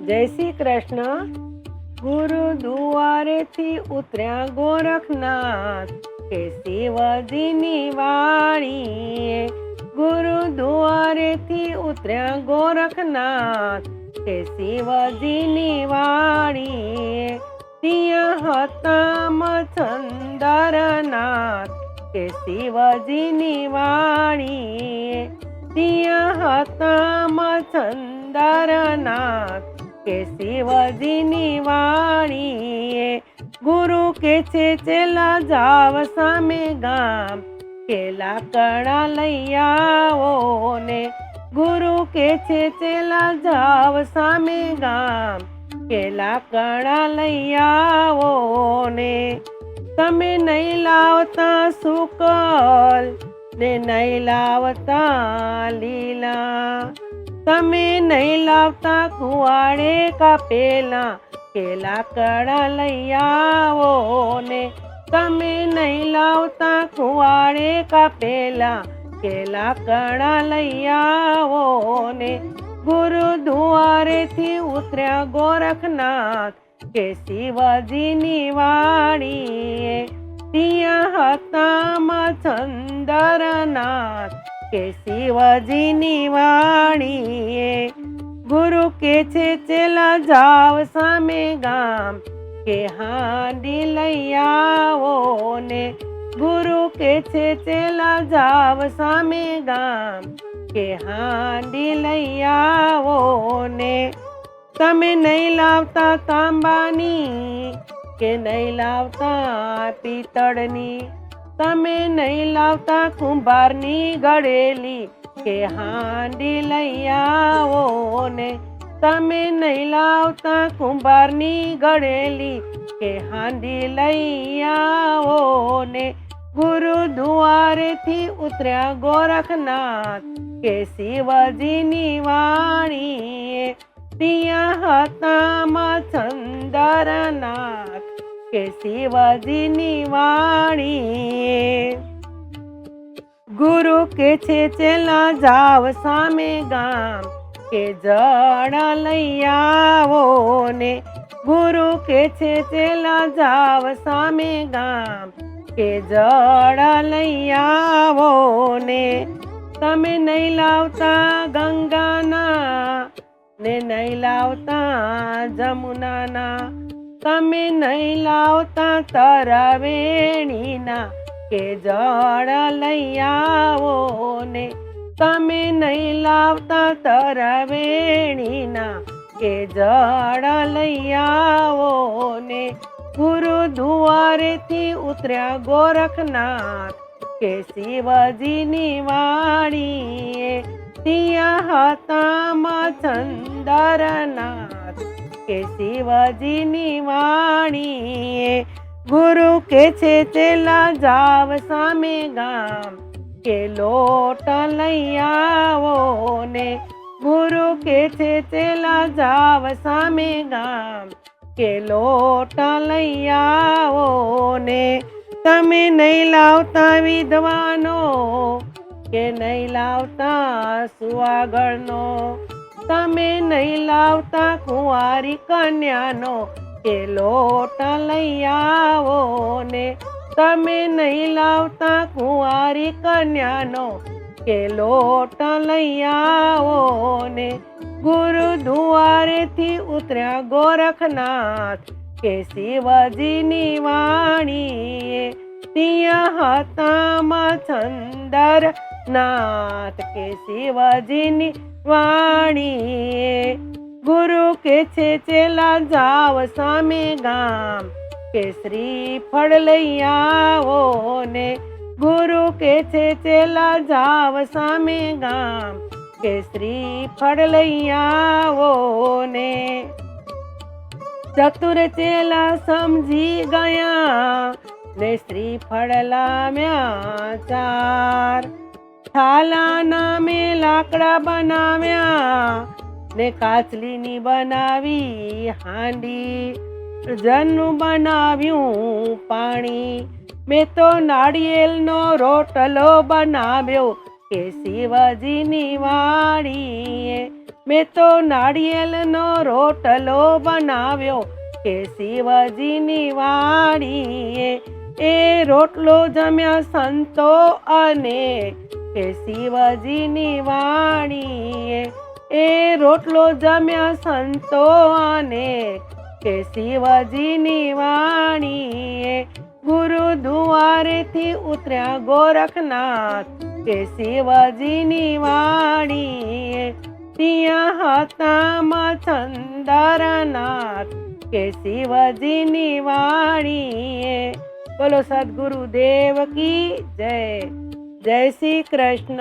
જય શ્રી કૃષ્ણ। ગુરુ દુઆરેથી ઉતર્યા ગોરખનાથ કે શિવજીની વાણીએ। ગુરુ દુઆરેથી ઉતર્યા ગોરખનાથ કે શિવજીની વાણીએ। ત્યાં હતા મચ્છંદરનાથ કે શિવજીની વાણીએ। ત્યાં હતા મચ્છંદરનાથ કે શિવજીની વાણીએ। ગુરુ કે છે ચેલા જાવ સામે ગામ કે લાકડા લઈ આવો ને। ગુરુ કે છે ચેલા જાવ સામે ગામ કે લાકડા લઈ આવો ને। તમે નહીં લાવતા શુકલ ને નહીં લાવતા લીલા, તમે નહીં લાવતા કુવાડે કાપેલા કે લાકડા લઈ આવો ને। તમે નહીં લાવતા કુવાડે કાપેલા કે લાકડા લઈ આવો ને। ગુરુ દુઆરેથી ઉતર્યા ગોરખનાથ કે શિવજીની વાણીએ। ત્યાં હતા મચ્છંદરનાથ કે શિવજીની વાણીએ। ગુરુ કે છે ચેલા જાવ સામે ગામ કે હાંડી લઈ આવો ને। ગુરુ કે છે ચેલા જાવ સામે ગામ કે હાંડી લઈ આવો ને। તમે નહીં લાવતા તાંબાની કે નહીં લાવતા પિત્તળની, તમે નહીં લાવતા કુંભારની ગળેલી કે હાંડી લઈ આવો ને। તમે નહીં લાવતા કુંભારની ગળેલી કે હાંડી લઈ આવો ને। ગુરુ દુઆરેથી ઉતર્યા ગોરખનાથ કે શિવજીની વાણીએ। ત્યાં હતા મચ્છંદરનાથ કે શિવજીની વાણીએ। ગુરુ કે છે ચેલા જાવ સામે ગામ કે જળ લઈ આવો ને। ગુરુ કે છે ચેલા જાવ સામે ગામ કે જળ લઈ આવો ને। તમે નહીં લાવતા ગંગાના ને નહીં લાવતા જમુનાના, તમે નહીં લાવતા તરવેણીના કે જળ લઈ આવો ને। તમે નહીં લાવતા તરવેણીના કે જળ લઈ આવો ને। ગુરુ દુઆરેથી ઉતર્યા ગોરખનાથ કે શિવજીની વાણીએ। ત્યાં હતા મચ્છંદરનાથ કે શિવજીની વાણીએ। ગુરુ કે છે ચેલા જાવ સામે ગામ કે લોટ લઈ આવો ને। ગુરુ કે છે ચેલા જાવ સામે ગામ કે લોટ લઈ આવો ને। તમે નહીં લાવતા વિદ્વાનો કે નહીં લાવતા સુવાગળનો, તમે નહીં લાવતા કુંવારી કન્યાનો કે લોટ લઈ આવો ને। તમે નહીં લાવતા કુંવારી કન્યાનો કે લોટ લઈ આવો ને। ગુરુ દુઆરેથી ઉતર્યા ગોરખનાથ કે શિવજીની વાણીએ। ત્યાં હતા મચ્છંદરનાથ કે શિવજીની વાણીએ। ગુરુ કે છે ચેલા જાવ સામે ગામ કે શ્રીફળ લઈ આવો ને। ગુરુ કે છે ચેલા જાવ સામે ગામ કે શ્રીફળ લઈ આવો ને। ચતુર ચેલા સમજી ગયા ને શ્રીફળ લાવ્યા ચાર। થાલાના મેં લાકડા બનાવ્યા ને કાચલીની બનાવી હાંડી। જનનું બનાવ્યું પાણી, મેં તો નાળિયેરનો રોટલો બનાવ્યો કે શિવજીની વાણીએ। મેં તો નાળિયેરનો રોટલો બનાવ્યો કે શિવજીની વાડીએ. એ રોટલો જમ્યા સંતો અને કે શિવજીની વાડીએ. એ રોટલો જમ્યા સંતો અને કે શિવજીની વાણીએ. ગુરુદ્વારેથી ઉતર્યા ગોરખનાથ કે શિવજીની વાણીએ. ત્યાં હતા મચ્છંદરનાથ કે શિવજીની વાણીએ. બોલો સદગુરુદેવ કી જય. જય શ્રી કૃષ્ણ.